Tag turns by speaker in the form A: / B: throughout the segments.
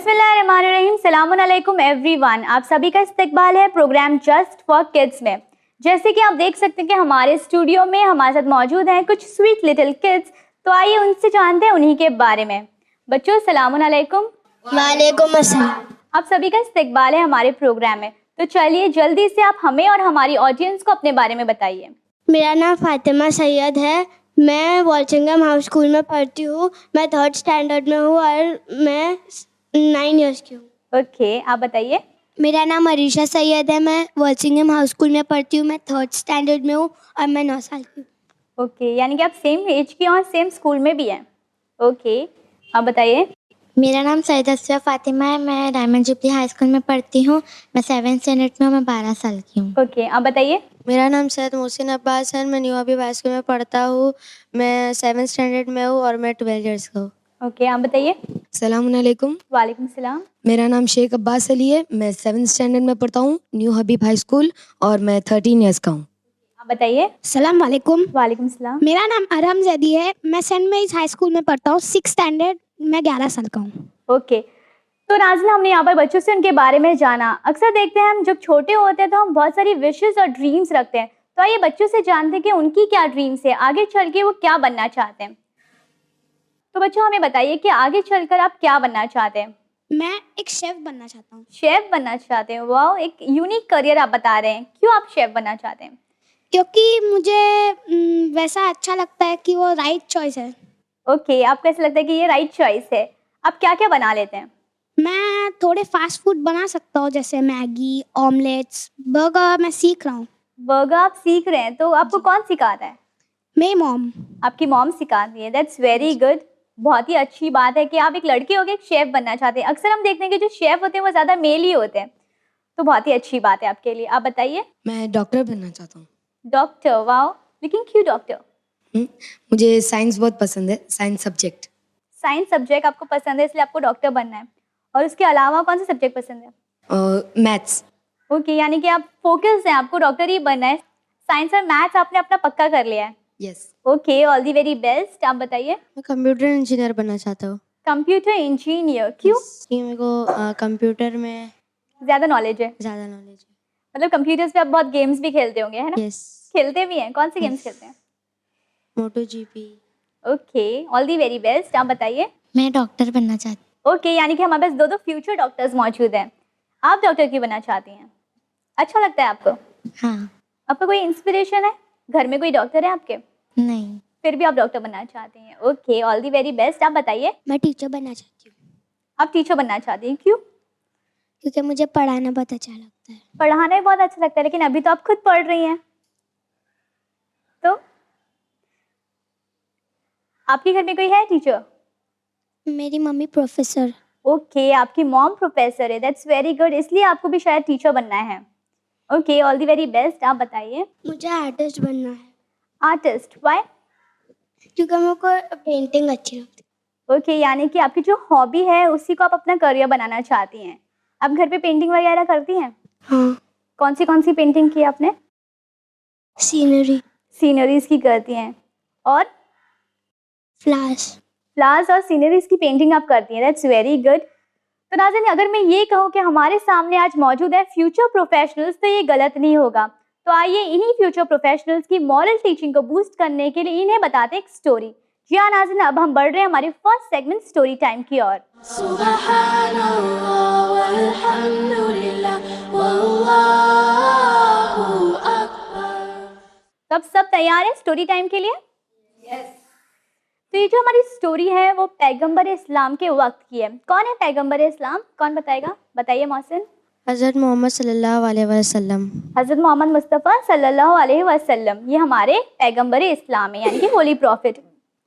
A: बिस्मिल्लाहिर्रहमानिर्रहीम, सलामुन अलैकुम एवरीवन। आप सभी का इस्तकबाल है प्रोग्राम जस्ट फॉर किड्स में। जैसे कि आप देख सकते हैं कि हमारे स्टूडियो में हमारे साथ मौजूद हैं कुछ स्वीट लिटिल किड्स, तो आइए उनसे जानते हैं उन्हीं के बारे में। बच्चों सलामुन अलैकुम।
B: वालेकुम अस्सलाम।
A: आप सभी का इस्तकबाल है हमारे प्रोग्राम में। तो चलिए जल्दी से आप हमें और हमारी ऑडियंस को अपने बारे में बताइए।
B: मेरा नाम फातिमा सैयद है। मैं वॉल्चिंगम हाउस स्कूल में पढ़ती हूँ। मैं 3rd स्टैंडर्ड में हूँ और मैं 9 इयर्स की हूँ।
A: ओके, आप बताइए।
B: मेरा नाम अरीशा सैयद है। मैं वॉल्चिंगम हाउस स्कूल में पढ़ती हूँ। मैं 3rd स्टैंडर्ड में हूँ और मैं 9 साल की हूँ।
A: ओके, यानी कि आप सेम एज की और सेम स्कूल में भी हैं। ओके, आप बताइए।
C: मेरा नाम सैयद असफिया फातिमा है। मैं डायमंड जुबली हाई स्कूल में पढ़ती हूँ। मैं 7th स्टैंडर्ड में हूँ। मैं 12 साल की हूँ।
A: ओके, आप बताइए।
D: मेरा नाम सैयद मोहसिन अब्बास है। मैं न्यू हबीब हाई स्कूल में पढ़ता हूँ। मैं 7th स्टैंडर्ड में हूँ और मैं 12 इयर्स का हूँ।
A: ओके, आप बताइए।
E: सलामुन अलैकुम।
A: वालेकुम सलाम।
E: मेरा नाम शेख अब्बास अली है। मैं 7th स्टैंडर्ड में पढ़ता हूँ न्यू हबीब हाई स्कूल और मैं 13 इयर्स का हूँ।
A: आप बताइए।
B: सलाम वालेकुम।
A: वालेकुम सलाम।
B: मेरा नाम अरहम जैदी है। मैं सेंट मेरीज हाई स्कूल में पढ़ता हूँ 6th स्टैंडर्ड। मैं 11 साल का हूँ।
A: ओके, तो नाज़िन हमने यहाँ पर बच्चों से उनके बारे में जाना। अक्सर देखते हैं हम जब छोटे होते हैं तो हम बहुत सारी विशेस और ड्रीम्स रखते हैं। तो आइए बच्चों से जानते हैं कि उनकी क्या ड्रीम्स है, आगे चल के वो क्या बनना चाहते हैं। तो बच्चों हमें बताइए कि आगे चलकर आप क्या बनना चाहते हैं।
B: मैं एक शेफ बनना चाहता हूँ।
A: शेफ बनना चाहते हैं? वाह, एक यूनिक करियर आप बता रहे हैं। क्यों आप शेफ बनना चाहते हैं?
B: क्योंकि मुझे वैसा अच्छा लगता है कि वो राइट चॉइस है।
A: ओके, आपको ऐसा लगता है कि ये राइट चॉइस है। आप क्या क्या बना लेते हैं?
B: मैं थोड़े फास्ट फूड बना सकता हूँ, जैसे मैगी, ऑमलेट्स, बर्गर। मैं सीख रहा हूँ।
A: बर्गर आप सीख रहे हैं, तो आपको कौन सिखाता है?
B: मेरी मॉम।
A: आपकी मॉम सिखाती है। That's very good. बहुत ही अच्छी बात है कि आप एक लड़के होकर एक शेफ बनना चाहते हैं। अक्सर हम देखते हैं कि जो शेफ होते हैं वो ज़्यादा मेल ही होते हैं, तो बहुत ही अच्छी बात है आपके लिए। आप बताइए।
E: मैं डॉक्टर बनना चाहता हूँ।
A: डॉक्टर? वाओ, लेकिन क्यों डॉक्टर?
E: मुझे साइंस बहुत पसंद है, साइंस सब्जेक्ट।
A: साइंस सब्जेक्ट आपको पसंद है इसलिए आपको डॉक्टर बनना है। और उसके अलावा कौन सा सब्जेक्ट पसंद है?
E: और मैथ्स।
A: ओके, यानी कि आप फोकस हैं, आपको डॉक्टर ही बनना है। साइंस और मैथ्स आपने अपना पक्का कर लिया है।
E: Yes.
A: Okay, all the very best. आप बताइए।
D: मैं कंप्यूटर इंजीनियर बनना चाहता हूँ।
A: कंप्यूटर इंजीनियर क्यों?
D: कि मेरे को कंप्यूटर में
A: ज़्यादा नॉलेज है।
D: ज़्यादा नॉलेज है।
A: मतलब कंप्यूटर्स पे आप बहुत गेम्स भी खेलते होंगे, है ना?
D: यस।
A: खेलते भी हैं? कौन से गेम्स खेलते हैं?
D: Moto GP.
A: Okay, all the very best. आप बताइए।
C: मैं डॉक्टर बनना चाहती
A: ओके, यानी कि हमारे पास दो दो फ्यूचर डॉक्टर्स मौजूद हैं। आप डॉक्टर क्यों बनना चाहती हैं? अच्छा लगता है आपको?
C: हूँ। हाँ।
A: आपका कोई इंस्पिरेशन है? घर में कोई डॉक्टर है आपके?
C: नहीं।
A: फिर भी आप डॉक्टर बनना चाहती हैं। Okay, all the very best. आप बताइए।
B: मैं टीचर बनना चाहती हूँ।
A: आप टीचर बनना चाहती हैं, क्यों?
B: क्योंकि मुझे पढ़ाना बहुत अच्छा लगता है।
A: पढ़ाना भी बहुत अच्छा लगता है, लेकिन अभी तो आप खुद पढ़ रही हैं, तो आपके घर में कोई है टीचर?
B: मेरी मम्मी प्रोफेसर।
A: ओके, आपकी मॉम प्रोफेसर है। दैट्स वेरी गुड, इसलिए आपको भी शायद टीचर बनना है। Okay, all the very best. आप बताइए।
B: मुझे आर्टिस्ट बनना है।
A: आर्टिस्ट? व्हाई?
B: क्योंकि मेरे को पेंटिंग अच्छी लगती
A: ओके, यानी कि आपकी जो हॉबी है उसी को आप अपना करियर बनाना चाहती हैं। आप घर पे पेंटिंग वगैरह करती हैं?
B: है। हाँ।
A: कौन सी पेंटिंग की आपने?
B: सीनरी,
A: सीनरीज की करती हैं। और
B: फ्लावर्स।
A: फ्लावर्स और सीनरीज की पेंटिंग आप करती हैं। That's very good. तो नाज़रीन, अगर मैं ये कहूँ कि हमारे सामने आज मौजूद है फ्यूचर प्रोफेशनल्स, तो ये गलत नहीं होगा। तो आइए इन्हीं फ्यूचर प्रोफेशनल्स की मॉरल टीचिंग को बूस्ट करने के लिए इन्हें बताते हैं एक स्टोरी। जी हाँ नाज़रीन, अब हम बढ़ रहे हैं हमारे फर्स्ट सेगमेंट स्टोरी टाइम की ओर। तो अब सब तैयार हैं स्टोरी टाइम के लिए? तो ये जो हमारी स्टोरी है वो पैगंबर इस्लाम के वक्त की है। कौन है पैगंबर इस्लाम? कौन बताएगा? बताइए मोहसिन।
D: हज़रत मोहम्मद सल्लल्लाहु अलैहि वसल्लम।
A: हज़रत मोहम्मद मुस्तफ़ा सल्लल्लाहु अलैहि वसल्लम, ये हमारे पैगंबर इस्लाम है, यानी कि होली प्रॉफिट।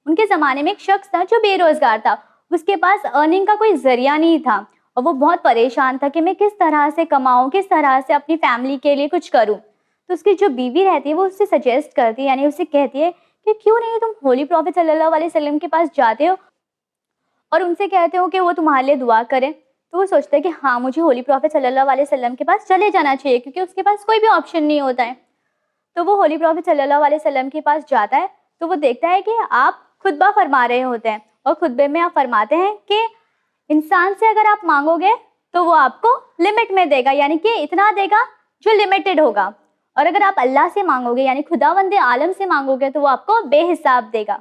A: उनके ज़माने में एक शख्स था जो बेरोज़गार था। उसके पास अर्निंग का कोई ज़रिया नहीं था और वो बहुत परेशान था कि मैं किस तरह से कमाऊँ, किस तरह से अपनी फैमिली के लिए कुछ करूँ। तो उसकी जो बीवी रहती है वो उससे सजेस्ट करती है, यानी उससे कहती है कि क्यों नहीं तुम होली प्रॉफिट सल्लल्लाहु अलैहि वसल्लम के पास जाते हो और उनसे कहते हो कि वो तुम्हारे लिए दुआ करें। तो वो सोचता है कि हाँ, मुझे होली प्रॉफिट सल्लल्लाहु अलैहि वसल्लम के पास चले जाना चाहिए, क्योंकि उसके पास कोई भी ऑप्शन नहीं होता है। तो वो होली प्रॉफिट सल्लल्लाहु अलैहि वसल्लम के पास जाता है। तो वो देखता है कि आप खुतबा फरमा रहे होते हैं और खुतबे में आप फरमाते हैं कि इंसान से अगर आप मांगोगे तो वो आपको लिमिट में देगा, यानी कि इतना देगा जो लिमिटेड होगा। और अगर आप अल्लाह से मांगोगे यानी खुदावंद आलम से मांगोगे तो वो आपको बेहिसाब देगा।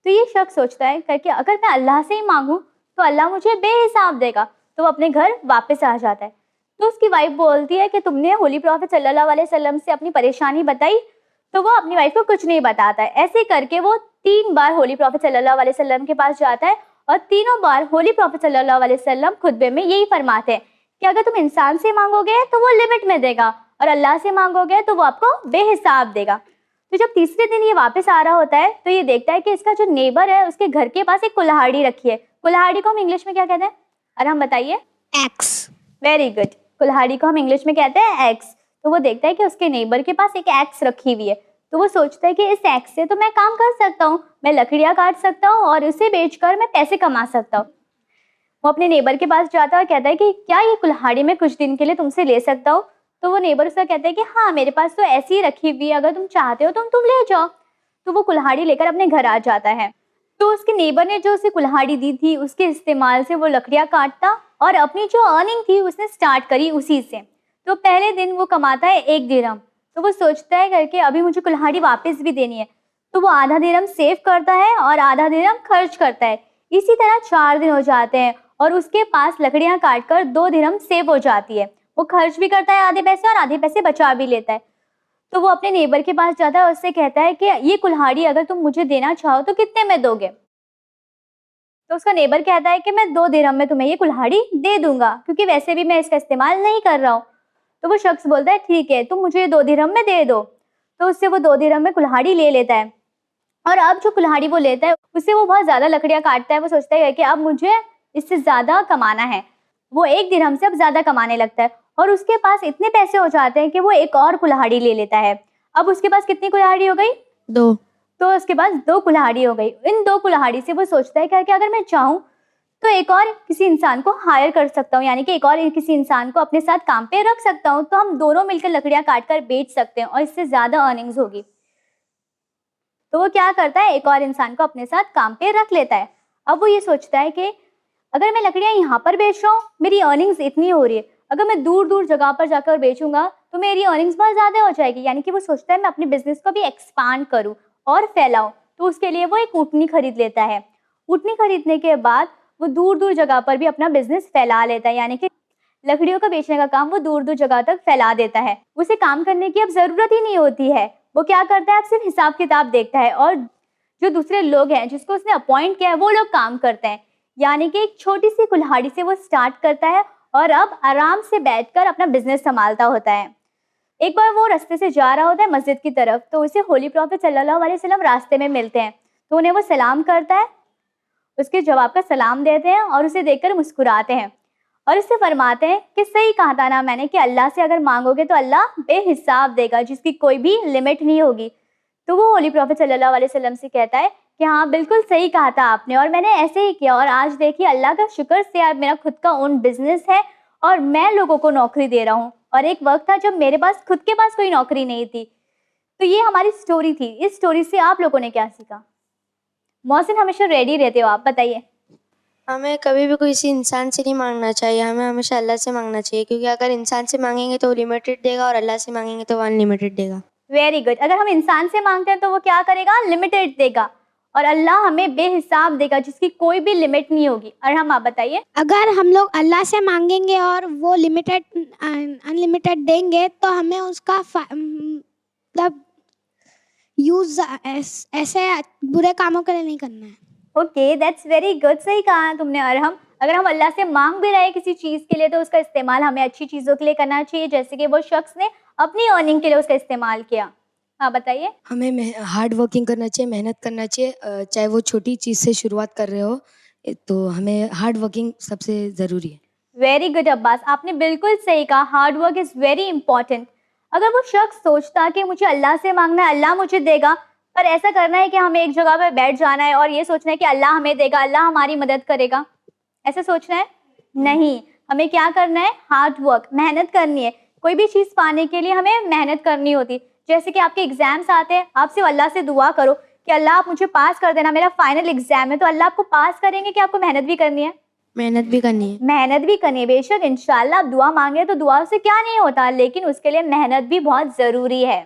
A: तो ये शख्स सोचता है करके अगर मैं अल्लाह से ही मांगूं तो अल्लाह मुझे बेहिसाब देगा, तो वो अपने घर वापस आ जाता है। तो उसकी वाइफ बोलती है कि तुमने होली प्रॉफेट सल्लल्लाहु अलैहि वसल्लम से अपनी परेशानी बताई, तो वो अपनी वाइफ को कुछ नहीं बताता है। ऐसे करके वो 3 बार होली प्रॉफेट सल्लल्लाहु अलैहि वसल्लम के पास जाता है और तीनों बार होली प्रॉफेट सल्लल्लाहु अलैहि वसल्लम खुतबे में यही फरमाते हैं कि अगर तुम इंसान से मांगोगे तो वो लिमिट में देगा और अल्लाह से मांगोगे तो वो आपको बेहिसाब देगा। तो जब तीसरे दिन ये वापस आ रहा होता है तो ये देखता है कि इसका जो नेबर है उसके घर के पास एक कुल्हाड़ी रखी है। कुल्हाड़ी को हम इंग्लिश में क्या कहते हैं? अरे हम बताइए।
B: एक्स।
A: Very good. कुल्हाड़ी को हम इंग्लिश में कहते हैं एक्स। तो वो देखता है कि उसके नेबर के पास एक एक्स रखी हुई है, तो वो सोचता है कि इस एक्स से तो मैं काम कर सकता हूँ, मैं लकड़ियाँ काट सकता हूँ और उसे बेचकर मैं पैसे कमा सकता हूँ। वो अपने नेबर के पास जाता है और कहता है कि क्या ये कुल्हाड़ी मैं कुछ दिन के लिए तुमसे ले सकता हूँ? तो वो नेबर उसका कहता है कि हाँ मेरे पास तो ऐसी ही रखी हुई है, अगर तुम चाहते हो तो तुम ले जाओ। तो वो कुल्हाड़ी लेकर अपने घर आ जाता है। तो उसके नेबर ने जो उसे कुल्हाड़ी दी थी उसके इस्तेमाल से वो लकड़ियाँ काटता और अपनी जो अर्निंग थी उसने स्टार्ट करी उसी से। तो पहले दिन वो कमाता है 1 दिरहम। तो वो सोचता है करके अभी मुझे कुल्हाड़ी वापस भी देनी है, तो वो आधा दिरहम सेव करता है और आधा दिरहम खर्च करता है। इसी तरह 4 दिन हो जाते हैं और उसके पास लकड़ियाँ काटकर 2 दिरहम सेव हो जाती है। वो खर्च भी करता है आधे पैसे और आधे पैसे बचा भी लेता है। तो वो अपने नेबर के पास जाता है और उससे कहता है कि ये कुल्हाड़ी अगर तुम मुझे देना चाहो तो कितने में दोगे? तो उसका नेबर कहता है कि मैं 2 दिरहम में तुम्हें ये कुल्हाड़ी दे दूंगा, क्योंकि वैसे भी मैं इसका इस्तेमाल नहीं कर रहा हूँ। तो वो शख्स बोलता है ठीक है तुम मुझे 2 दिरहम में दे दो। तो उससे वो 2 दिरहम में कुल्हाड़ी ले लेता है और अब जो कुल्हाड़ी वो लेता है उससे वो बहुत ज़्यादा लकड़ियाँ काटता है। वो सोचता है कि अब मुझे इससे ज़्यादा कमाना है। वो 1 दिरहम से अब ज़्यादा कमाने लगता है और उसके पास इतने पैसे हो जाते हैं कि वो एक और कुल्हाड़ी ले लेता है। अब उसके पास कितनी कुल्हाड़ी हो गई?
D: 2।
A: तो उसके पास 2 कुल्हाड़ी हो गई। इन 2 कुल्हाड़ी से वो सोचता है कि अगर मैं चाहूँ तो एक और किसी इंसान को हायर कर सकता हूँ, यानी कि एक और किसी इंसान को अपने साथ काम पे रख सकता हूँ, तो हम दोनों मिलकर लकड़ियाँ काट कर बेच सकते हैं और इससे ज़्यादा अर्निंग्स होगी। तो वो क्या करता है, एक और इंसान को अपने साथ काम पे रख लेता है। अब वो ये सोचता है कि अगर मैं लकड़ियाँ यहाँ पर बेच रहा हूँ मेरी अर्निंग्स इतनी हो रही है, अगर मैं दूर दूर जगह पर जाकर बेचूंगा तो मेरी अर्निंग्स बहुत ज़्यादा हो जाएगी। यानी कि वो सोचता है मैं अपने बिजनेस को भी एक्सपांड करूँ और फैलाऊँ। तो उसके लिए वो एक ऊँटनी खरीद लेता है। ऊँटनी खरीदने के बाद वो दूर दूर जगह पर भी अपना बिजनेस फैला लेता है, यानी कि लकड़ियों का बेचने का काम वो दूर दूर जगह तक फैला देता है। उसे काम करने की अब ज़रूरत ही नहीं होती है। वो क्या करता है, अब सिर्फ हिसाब किताब देखता है और जो दूसरे लोग हैं जिसको उसने अपॉइंट किया है वो लोग काम करते हैं। यानी कि एक छोटी सी कुल्हाड़ी से वो स्टार्ट करता है और अब आराम से बैठकर अपना बिजनेस संभालता होता है। एक बार वो रास्ते से जा रहा होता है मस्जिद की तरफ, तो उसे होली प्रॉफेट सल्लल्लाहु अलैहि वसल्लम रास्ते में मिलते हैं। तो उन्हें वो सलाम करता है, उसके जवाब का सलाम देते हैं और उसे देखकर मुस्कुराते हैं और उससे फरमाते हैं कि सही कहा था ना मैंने कि अल्लाह से अगर मांगोगे तो अल्लाह बेहिसाब देगा, जिसकी कोई भी लिमिट नहीं होगी। तो वो होली प्रॉफेट सल्लल्लाहु अलैहि वसल्लम से कहता है कि हाँ बिल्कुल सही कहा था आपने और मैंने ऐसे ही किया और आज देखिए अल्लाह का शुक्र से अब मेरा खुद का ओन बिजनेस है और मैं लोगों को नौकरी दे रहा हूँ। और एक वक्त था जब मेरे पास खुद के पास कोई नौकरी नहीं थी। तो ये हमारी स्टोरी थी। इस स्टोरी से आप लोगों ने क्या सीखा? मोहसिन हमेशा रेडी रहते हो आप, बताइए।
D: हमें कभी भी किसी इंसान से नहीं मांगना चाहिए, हमें हमेशा अल्लाह से मांगना चाहिए, क्योंकि अगर इंसान से मांगेंगे तो वो लिमिटेड देगा और अल्लाह से मांगेंगे तो वो अनलिमिटेड देगा।
A: Very good. अगर हम इंसान से मांगते हैं तो वो क्या करेगा, लिमिटेड देगा और अल्लाह हमें बेहिसाब देगा जिसकी कोई भी लिमिट नहीं होगी। और हम आप बताइए।
B: अगर हम लोग अल्लाह से मांगेंगे और वो लिमिटेड अनलिमिटेड देंगे तो हमें उसका मतलब यूज़ ऐसे बुरे कामों के लिए नहीं करना है।
A: Okay, that's very good. सही कहा तुमने। और हम अगर हम अल्लाह से मांग भी रहे किसी चीज़ के लिए तो उसका इस्तेमाल हमें अच्छी चीज़ों के लिए करना चाहिए, जैसे कि वो शख्स ने अपनी अर्निंग के लिए उसका इस्तेमाल किया। हाँ बताइए।
E: हमें हार्ड वर्किंग करना चाहिए, मेहनत करना चाहिए, चाहे वो छोटी चीज़ से शुरुआत कर रहे हो, तो हमें हार्ड वर्किंग सबसे ज़रूरी है।
A: वेरी गुड अब्बास, आपने बिल्कुल सही कहा। Hard work is very important. अगर वो शख्स सोचता कि मुझे अल्लाह से मांगना है अल्लाह मुझे देगा, पर ऐसा करना है कि हमें एक जगह पर बैठ जाना है और ये सोचना है कि अल्लाह हमें देगा, अल्लाह हमारी मदद करेगा, ऐसा सोचना है नहीं। हमें क्या करना है, हार्ड वर्क, मेहनत करनी है। कोई भी चीज़ पाने के लिए हमें मेहनत करनी होती। जैसे कि आपके एग्जाम्स आते हैं, आप सिर्फ अल्लाह से दुआ करो कि अल्लाह आप मुझे पास कर देना, मेरा फाइनल एग्जाम है, तो अल्लाह आपको पास करेंगे कि आपको मेहनत भी करनी है?
D: मेहनत भी करनी है।
A: मेहनत भी करनी है, बेशक इंशाल्लाह। आप दुआ मांगे तो दुआ से क्या नहीं होता, लेकिन उसके लिए मेहनत भी बहुत ज़रूरी है।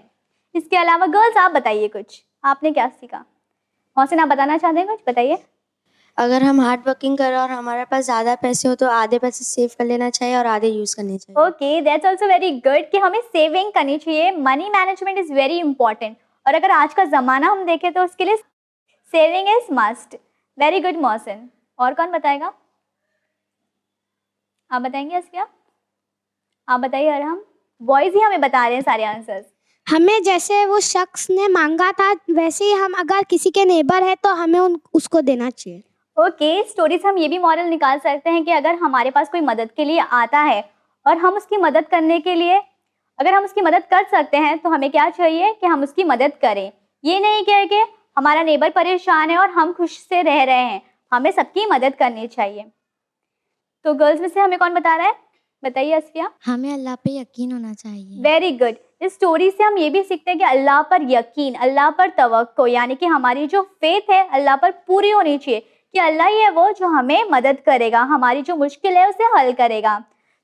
A: इसके अलावा गर्ल्स आप बताइए कुछ, आपने क्या सीखा? मोहसिन आप बताना चाहते हैं कुछ, बताइए।
D: अगर हम हार्ड वर्किंग करें और हमारे पास ज़्यादा पैसे हो तो आधे पैसे सेव कर लेना चाहिए और आधे यूज़ करने चाहिए।
A: Okay, that's also very good कि हमें सेविंग करनी चाहिए। Money management is very important, और अगर आज का ज़माना हम देखें तो उसके लिए saving is must. Very good Mohsin. और कौन बताएगा? आप बताएंगे असफिया? आप बताइए अरहम। बॉयज़ ही हमें बता रहे हैं सारे आंसर्स।
B: हमें जैसे वो शख्स ने मांगा था वैसे ही हम अगर किसी के नेबर है तो हमें उसको देना चाहिए।
A: ओके, स्टोरी से हम ये भी मॉरल निकाल सकते हैं कि अगर हमारे पास कोई मदद के लिए आता है और हम उसकी मदद करने के लिए, अगर हम उसकी मदद कर सकते हैं तो हमें क्या चाहिए कि हम उसकी मदद करें। ये नहीं कह के हमारा नेबर परेशान है और हम खुश से रह रहे हैं, हमें सबकी मदद करनी चाहिए। तो गर्ल्स में से हमें कौन बता रहा है? बताइए असफिया।
C: हमें अल्लाह पे यकीन होना चाहिए।
A: Very good. इस स्टोरी से हम ये भी सीखते हैं कि अल्लाह पर यकीन, अल्लाह पर तवक्को, यानी कि हमारी जो फेथ है अल्लाह पर पूरी होनी चाहिए कि अल्लाह ही है वो जो हमें मदद करेगा, हमारी जो मुश्किल है उसे हल करेगा।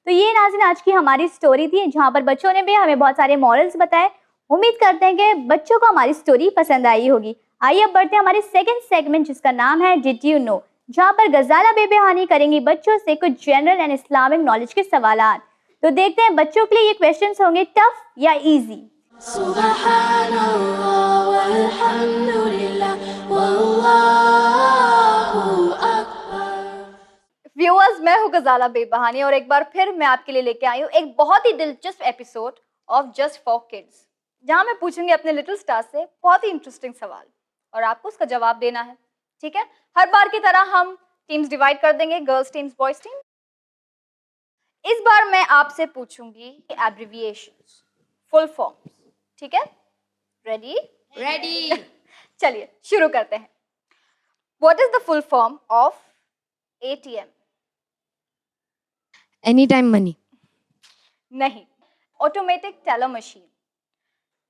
A: तो ये नाज़रीन आज की हमारी स्टोरी थी, जहाँ पर बच्चों ने भी हमें बहुत सारे मॉरल्स बताए। उम्मीद करते हैं कि बच्चों को हमारी स्टोरी पसंद आई होगी। आइए अब बढ़ते हैं हमारे सेकंड सेगमेंट जिसका नाम है डिड यू नो, जहाँ पर गजाला बेबेहानी करेंगी बच्चों से कुछ जनरल एंड इस्लामिक नॉलेज के सवालात। तो देखते हैं बच्चों के लिए ये क्वेश्चंस होंगे टफ या इजी। व्यूअर्स, मैं हूँ गजाला बेबहानी और एक बार फिर मैं आपके लिए लेके आई हूँ एक बहुत ही दिलचस्प episode of just for kids, जहाँ मैं पूछूंगी अपने लिटिल स्टार से बहुत ही इंटरेस्टिंग सवाल और आपको उसका जवाब देना है। ठीक है, हर बार की तरह हम टीम्स डिवाइड कर देंगे, गर्ल्स टीम्स, बॉयज टीम। इस बार मैं आपसे पूछूंगी एब्रिविएशंस, फुल फॉर्म्स। ठीक है, रेडी?
E: रेडी।
A: चलिए शुरू करते हैं। What is the full form of ATM?
E: Any time money.
A: नहीं, automatic teller machine.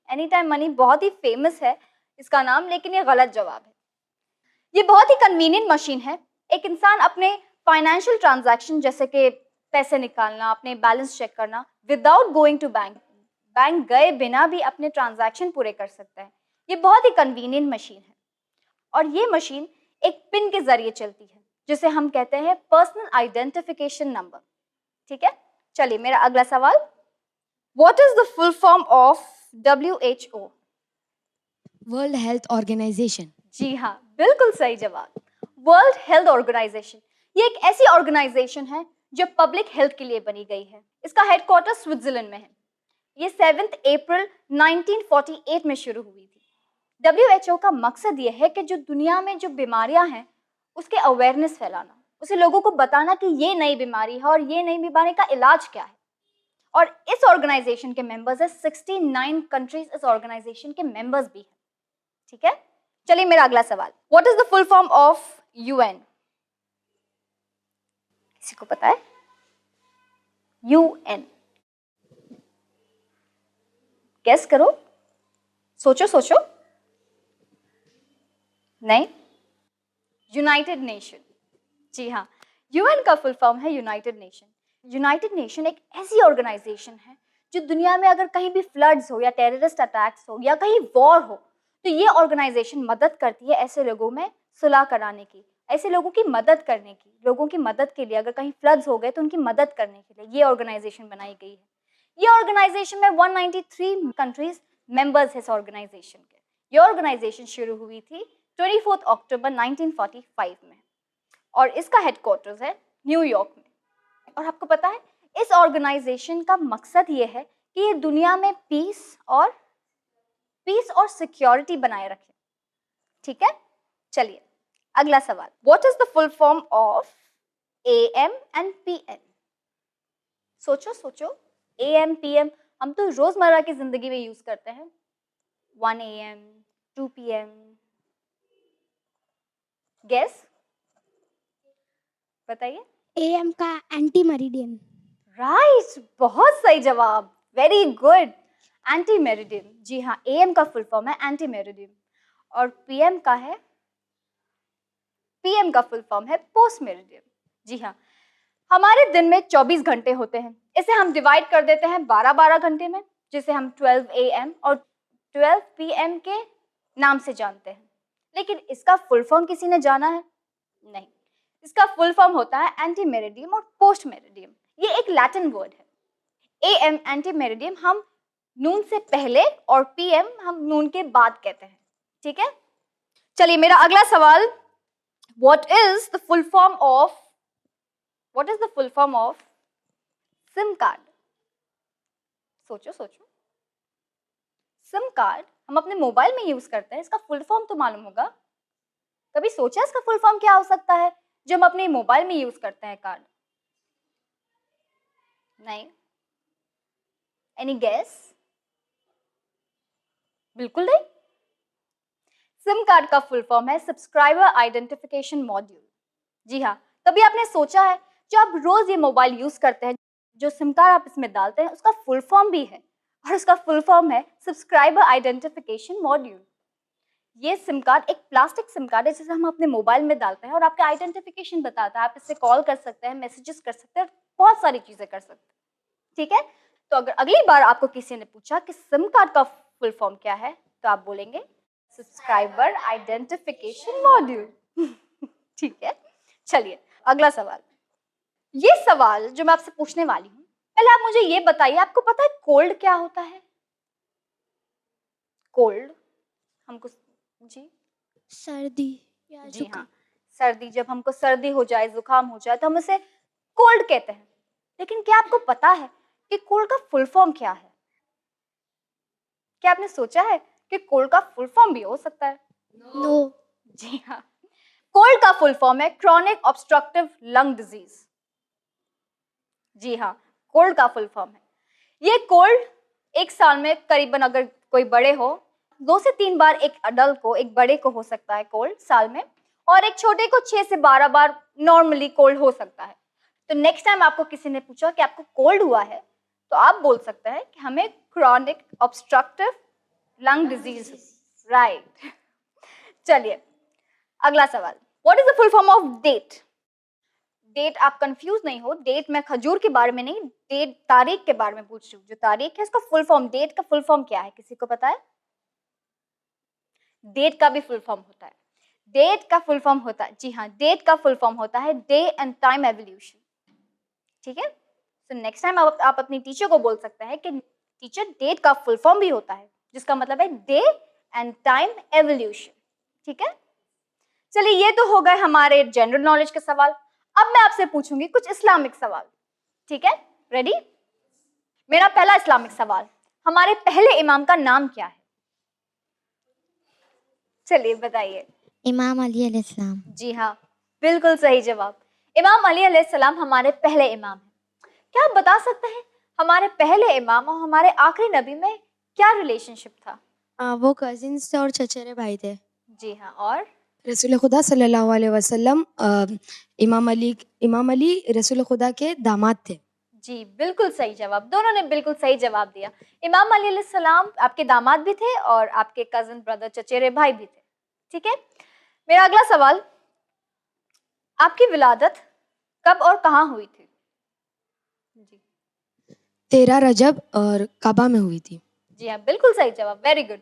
A: Any time money बहुत ही फेमस है इसका नाम, लेकिन ये गलत जवाब है। ये बहुत ही कन्वीनियंट मशीन है। एक इंसान अपने फाइनेंशियल ट्रांजैक्शन जैसे कि पैसे निकालना, अपने बैलेंस चेक करना, विदाउट गोइंग टू बैंक गए बिना भी अपने ट्रांजैक्शन पूरे कर सकता है। ये बहुत ही कन्वीनियंट मशीन है और ये मशीन एक पिन के जरिए चलती है जिसे हम कहते हैं पर्सनल आइडेंटिफिकेशन नंबर। ठीक है, चलिए मेरा अगला सवाल। What is the full form of WHO?
E: World health organization.
A: जी हाँ, बिल्कुल सही जवाब, वर्ल्ड हेल्थ ऑर्गेनाइजेशन। ये एक ऐसी ऑर्गेनाइजेशन है जो पब्लिक हेल्थ के लिए बनी गई है। इसका हेडक्वार्टर स्विट्जरलैंड में है। ये 7 अप्रैल 1948 में शुरू हुई थी। WHO का मकसद ये है कि जो दुनिया में जो बीमारियां हैं उसके अवेयरनेस फैलाना, उसे लोगों को बताना कि ये नई बीमारी है और ये नई बीमारी का इलाज क्या है। और इस ऑर्गेनाइजेशन के मेंबर्स है 69 कंट्रीज इस ऑर्गेनाइजेशन के मेंबर्स भी हैं। ठीक है, चलिए मेरा अगला सवाल। What is the full form of UN? किसी को पता है? UN, गेस करो, सोचो सोचो। नहीं, यूनाइटेड नेशन। जी हाँ, UN का फुल फॉर्म है यूनाइटेड नेशन। यूनाइटेड नेशन एक ऐसी ऑर्गेनाइजेशन है जो दुनिया में अगर कहीं भी फ्लड्स हो या टेररिस्ट अटैक्स हो या कहीं वॉर हो तो ये ऑर्गेनाइजेशन मदद करती है ऐसे लोगों में सुलह कराने की, ऐसे लोगों की मदद करने की, लोगों की मदद के लिए। अगर कहीं फ्लड्स हो गए तो उनकी मदद करने के लिए ये ऑर्गेनाइजेशन बनाई गई है। ये ऑर्गेनाइजेशन में 193 कंट्रीज मेंबर्स है इस ऑर्गेनाइजेशन के। ये ऑर्गेनाइजेशन शुरू हुई थी 24 अक्टूबर 1945 में और इसका हेडक्वार्टर्स है न्यूयॉर्क में। और आपको पता है इस ऑर्गेनाइजेशन का मकसद ये है कि ये दुनिया में पीस और सिक्योरिटी बनाए रखे। ठीक है, चलिए अगला सवाल। What is the full form of AM and PM? सोचो सोचो, AM PM हम तो रोजमर्रा की जिंदगी में यूज करते हैं। 1 AM, 2 PM, गेस बताइए।
B: AM का एंटी मेरिडियन।
A: राइट, बहुत सही जवाब, वेरी गुड, एंटी मेरिडियन। जी हाँ, AM का फुल फॉर्म है एंटी मेरिडियन और PM का फुल फॉर्म है पोस्ट मेरिडियन। जी हाँ, हमारे दिन में 24 घंटे होते हैं। इसे हम डिवाइड कर देते हैं 12-12 घंटे में, जिसे हम 12 AM और 12 PM के नाम से जानते हैं। लेकिन इसका फुल फॉर्म किसी ने जाना है? नहीं। इसका फुल फॉर्म होता है एंटी मेरिडियम और पोस्ट मेरिडियम। ये एक लैटिन वर्ड है। AM एंटी मेरिडियम हम नून से पहले और PM हम नून के बाद कहते हैं। ठीक है, चलिए मेरा अगला सवाल, what is the full form of SIM card? सोचो सोचो। सिम कार्ड हम अपने मोबाइल में यूज करते हैं, इसका फुल फॉर्म तो मालूम होगा। कभी सोचा इसका फुल फॉर्म क्या हो सकता है जो हम अपने मोबाइल में यूज करते हैं कार्ड? नहीं। Any guess? बिल्कुल नहीं। सिम कार्ड का फुल फॉर्म है सब्सक्राइबर आइडेंटिफिकेशन मॉड्यूल। जी हाँ, कभी आपने सोचा है जो आप रोज ये मोबाइल यूज करते हैं, जो सिम कार्ड आप इसमें डालते हैं, उसका फुल फॉर्म भी है और उसका फुल फॉर्म है सब्सक्राइबर आइडेंटिफिकेशन मॉड्यूल। ये सिम कार्ड एक प्लास्टिक सिम कार्ड है जिसे हम अपने मोबाइल में डालते हैं और आपका आइडेंटिफिकेशन बताता है। आप इससे कॉल कर सकते हैं, मैसेजेस कर सकते हैं, बहुत सारी चीजें कर सकते हैं। ठीक है, तो अगर अगली बार आपको किसी ने पूछा कि सिम कार्ड का फुल फॉर्म क्या है, तो आप बोलेंगे सब्सक्राइबर आइडेंटिफिकेशन मॉड्यूल। ठीक है, चलिए अगला सवाल। ये सवाल जो मैं आपसे पूछने वाली हूँ, पहले आप मुझे ये बताइए, आपको पता है कोल्ड क्या होता है? कोल्ड हमको, जी
B: सर्दी या
A: जी
B: जुकाम।
A: हाँ, सर्दी, जब हमको सर्दी हो जाए, जुकाम हो जाए, तो हम उसे कोल्ड कहते हैं। लेकिन क्या आपको पता है कि कोल्ड का फुल फॉर्म क्या है? क्या आपने सोचा है कि कोल्ड का फुल फॉर्म भी हो सकता है?
B: नो।
A: जी हाँ, कोल्ड का फुल फॉर्म है क्रॉनिक ऑब्स्ट्रक्टिव लंग डिजीज। जी हाँ, कोल्ड का फुल फॉर्म है। ये कोल्ड एक साल में करीबन, अगर कोई बड़े हो, 2 से 3 बार एक अडल्ट को, एक बड़े को हो सकता है कोल्ड साल में, और एक छोटे को 6 से 12 बार नॉर्मली कोल्ड हो सकता है। तो नेक्स्ट टाइम आपको किसी ने पूछा कि आपको कोल्ड हुआ है, तो आप बोल सकते हैं कि हमें chronic obstructive lung disease, right. चलिए अगला सवाल, what is the full form of date? Date, आप कंफ्यूज नहीं हो, डेट मैं खजूर के बारे में नहीं, डेट तारीख के बारे में पूछ रही हूँ। जो तारीख है इसका फुल फॉर्म, डेट का फुल फॉर्म क्या है, किसी को पता है? डेट का भी फुल फॉर्म होता है। डेट का फुल फॉर्म होता है, जी हाँ, डेट का फुल फॉर्म होता है डे एंड टाइम एवोल्यूशन। ठीक है, तो नेक्स्ट टाइम आप अपनी टीचर को बोल सकते हैं कि टीचर, डेट का फुल फॉर्म भी होता है, जिसका मतलब है डे एंड टाइम एवोल्यूशन। ठीक है, चलिए ये तो हो गए हमारे जनरल नॉलेज के सवाल। अब मैं आपसे पूछूंगी कुछ इस्लामिक सवाल। ठीक है, रेडी? मेरा पहला इस्लामिक सवाल, हमारे पहले इमाम का नाम क्या है? चलिए बताइए।
C: इमाम अली अलैहिस्सलाम।
A: जी हाँ, बिल्कुल सही जवाब। इमाम अली अलैहिस्सलाम हमारे पहले इमाम हैं। क्या आप बता सकते हैं हमारे पहले इमाम और हमारे आखिरी नबी में क्या रिलेशनशिप था?
D: वो कजिन्स थे और चचेरे भाई थे।
A: जी हाँ, और
E: रसूल खुदा सल्लल्लाहु अलैहि वसल्लम इमाम अली रसूल खुदा के दामाद थे।
A: जी बिल्कुल सही जवाब, दोनों ने बिल्कुल सही जवाब दिया। इमाम अली अलैहिस्सलाम आपके दामाद भी थे और आपके कजन ब्रदर, चचेरे भाई भी थे। ठीक है, मेरा अगला सवाल, आपकी विलादत कब और कहाँ हुई थी? जी
E: 13 रजब और काबा में हुई थी।
A: जी हाँ, बिल्कुल सही जवाब, वेरी गुड।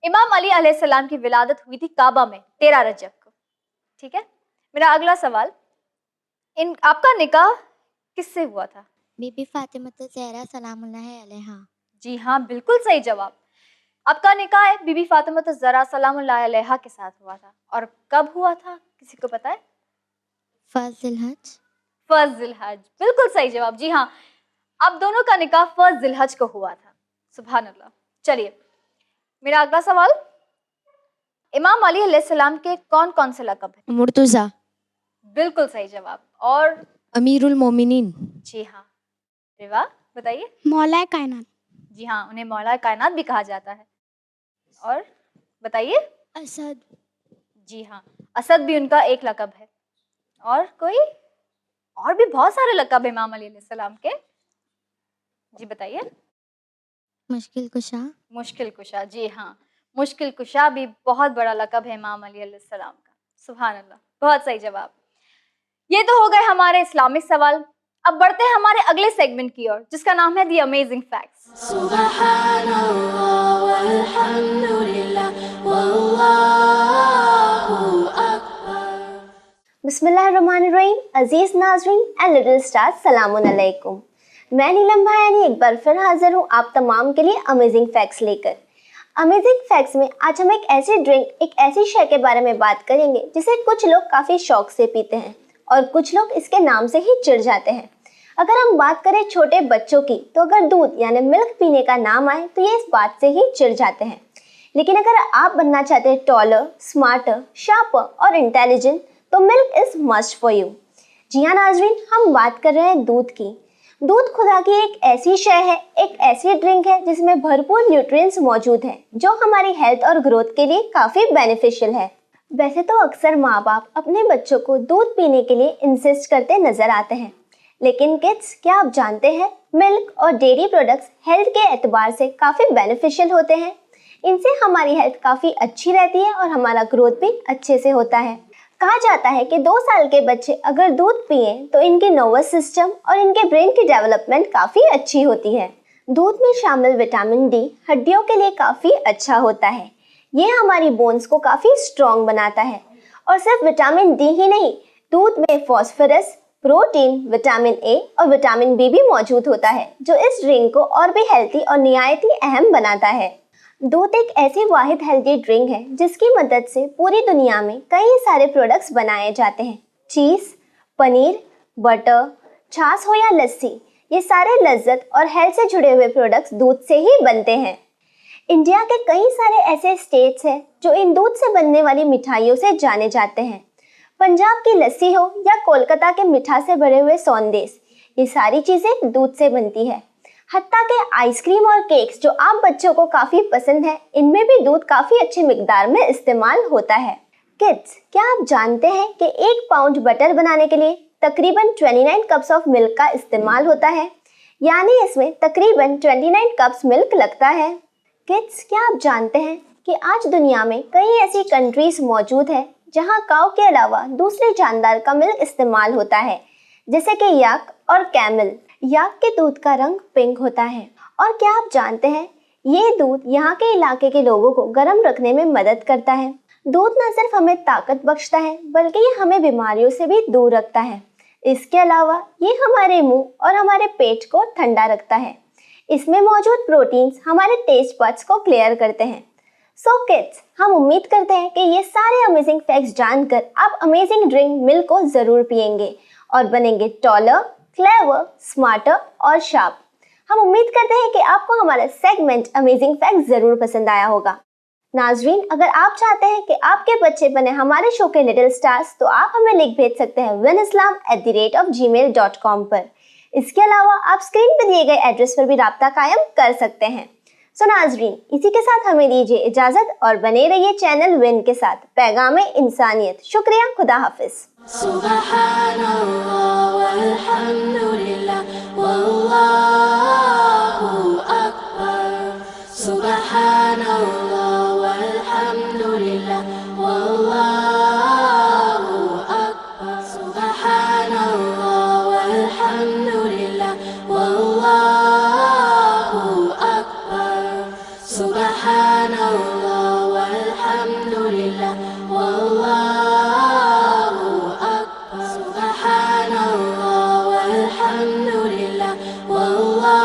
A: इमाम अली अलैहिस्सलाम की विलादत हुई थी काबा में 13 रजब को। ठीक है, मेरा अगला सवाल, आपका निकाह किससे हुआ था?
C: बीबी फातिमा ज़हरा सलामुल्लाह अलैहा।
A: जी हाँ, बिल्कुल सही जवाब। आपका निकाह है बीबी फातिमा ज़हरा सलामुल्लाह अलैहा के साथ हुआ था, और कब हुआ था, किसी को पता है?
C: फर्स्ट जिलहज।
A: फर्स्ट जिलहज, बिल्कुल सही जवाब। जी हाँ, आप दोनों का निकाह फर्स्ट जिलहज को हुआ था। सुभान अल्लाह। चलिए मेरा अगला सवाल, इमाम अली अलैहिस्सलाम के कौन कौन से लक़ब हैं?
D: मुर्तज़ा।
A: बिल्कुल सही जवाब। और
E: अमीरुल मोमिनीन।
A: जी हाँ, अरे वाह, बताइए।
B: मौलाए कायनात।
A: जी हाँ, उन्हें मौला कायनात भी कहा जाता है। और बताइए।
B: असद।
A: जी हाँ, असद भी उनका एक लक़ब है। और कोई, और भी बहुत सारे लक़ब हैं इमाम अली अलैहिस्सलाम के। जी बताइए।
C: मुश्किल कुशा।
A: मुश्किल कुशा, जी हाँ, मुश्किल कुशा भी बहुत बड़ा लक़ब है इमाम अली अलैहिस्सलाम का। सुभान अल्लाह, बहुत सही जवाब। ये तो हो गए हमारे इस्लामिक सवाल। अब बढ़ते हैं हमारे अगले सेगमेंट की ओर, जिसका नाम है दी अमेजिंग फैक्ट्स।
F: बिस्मिल्लाहिर्रहमानिर्रहीम। अजीज नाजरीन एंड लिटिल स्टार्स, सलामुन अलैकुम। मैं नीलम भायानी एक बार फिर हाजिर हूँ आप तमाम के लिए अमेजिंग फैक्ट्स लेकर। अमेजिंग फैक्ट्स में आज हम एक ऐसी ड्रिंक, एक ऐसी शय के बारे में बात करेंगे जिसे कुछ लोग काफ़ी शौक से पीते हैं और कुछ लोग इसके नाम से ही चिढ़ जाते हैं। अगर हम बात करें छोटे बच्चों की, तो अगर दूध यानी मिल्क पीने का नाम आए तो ये इस बात से ही चिढ़ जाते हैं। लेकिन अगर आप बनना चाहते हैं टॉलर, स्मार्टर, शार्पर और इंटेलिजेंट, तो milk is must for you. जी हाँ नाजरीन, हम बात कर रहे हैं दूध की। दूध खुदा की एक ऐसी शय है, एक ऐसी ड्रिंक है जिसमें भरपूर न्यूट्रिएंट्स मौजूद हैं, जो हमारी हेल्थ और ग्रोथ के लिए काफ़ी बेनिफिशियल है। वैसे तो अक्सर माँ बाप अपने बच्चों को दूध पीने के लिए इंसिस्ट करते नजर आते हैं, लेकिन किड्स, क्या आप जानते हैं मिल्क और डेयरी प्रोडक्ट्स हेल्थ के एतबार से काफ़ी बेनिफिशियल होते हैं। इनसे हमारी हेल्थ काफ़ी अच्छी रहती है और हमारा ग्रोथ भी अच्छे से होता है। कहा जाता है कि 2 साल के बच्चे अगर दूध पिए तो इनके नर्वस सिस्टम और इनके ब्रेन की डेवलपमेंट काफ़ी अच्छी होती है। दूध में शामिल विटामिन डी हड्डियों के लिए काफ़ी अच्छा होता है। ये हमारी बोन्स को काफ़ी स्ट्रॉन्ग बनाता है। और सिर्फ विटामिन डी ही नहीं, दूध में फॉस्फोरस, प्रोटीन, विटामिन ए और विटामिन बी भी मौजूद होता है, जो इस ड्रिंक को और भी हेल्थी और निहायत ही अहम बनाता है। दूध एक ऐसी वाहिद हेल्दी ड्रिंक है जिसकी मदद से पूरी दुनिया में कई सारे प्रोडक्ट्स बनाए जाते हैं। चीज़, पनीर, बटर, छाछ हो या लस्सी, ये सारे लज्जत और हेल्थ से जुड़े हुए प्रोडक्ट्स दूध से ही बनते हैं। इंडिया के कई सारे ऐसे स्टेट्स हैं जो इन दूध से बनने वाली मिठाइयों से जाने जाते हैं। पंजाब की लस्सी हो या कोलकाता के मिठास से भरे हुए सौंदेश, ये सारी चीज़ें दूध से बनती है। हत्ता के आइसक्रीम और केक्स जो आप बच्चों को काफ़ी पसंद है, इनमें भी दूध काफ़ी अच्छी मिकदार में इस्तेमाल होता है। किड्स, क्या आप जानते हैं कि 1 पाउंड बटर बनाने के लिए तकरीबन 29 कप्स ऑफ मिल्क का इस्तेमाल होता है, यानी इसमें तकरीबन 29 कप्स मिल्क लगता है। किड्स, क्या आप जानते हैं कि आज दुनिया में कई ऐसी कंट्रीज मौजूद है जहां काऊ के अलावा दूसरे जानदार का मिल्क इस्तेमाल होता है, जैसे कि याक और कैमल। याक के दूध का रंग पिंक होता है। और क्या आप जानते हैं, ये दूध यहाँ के इलाके के लोगों को गर्म रखने में मदद करता है। दूध न सिर्फ हमें ताकत बख्शता है, बल्कि ये हमें बीमारियों से भी दूर रखता है। इसके अलावा ये हमारे मुंह और हमारे पेट को ठंडा रखता है। इसमें मौजूद प्रोटीन्स हमारे टेस्ट बड्स को क्लियर करते हैं। सो किड्स, हम उम्मीद करते हैं कि ये सारे अमेजिंग फैक्ट्स जानकर आप अमेजिंग ड्रिंक मिल्क को ज़रूर पिएंगे और बनेंगे टॉलर, क्लेवर, स्मार्टर और शार्प। हम उम्मीद करते हैं कि आपको हमारा सेगमेंट अमेजिंग फैक्ट्स ज़रूर पसंद आया होगा। नाजरीन, अगर आप चाहते हैं कि आपके बच्चे बने हमारे शो के लिटिल स्टार्स, तो आप हमें लिख भेज सकते हैं winislam@gmail.com पर। इसके अलावा आप स्क्रीन पर दिए गए एड्रेस पर भी राब्ता कायम कर सकते हैं। सो नाजरीन, इसी के साथ हमें दीजिए इजाज़त और बने रहिए चैनल विन के साथ पैगाम इंसानियत। शुक्रिया, खुदा हाफिज।
G: सुब्हानल्लाह वल्हम्दुलिल्लाह वल्लाहु अकबर। सुब्हानल्लाह वल्हम्दुलिल्लाह वल्लाहु अकबर। सुब्हानल्लाह वल्हम्दुलिल्लाह वल्लाहु अकबर। सुब्हानल्लाह वल्हम्दुलिल्लाह वल्लाहु अकबर। सुब्हानल्लाह वल्हम्दुलिल्लाह वल्लाहु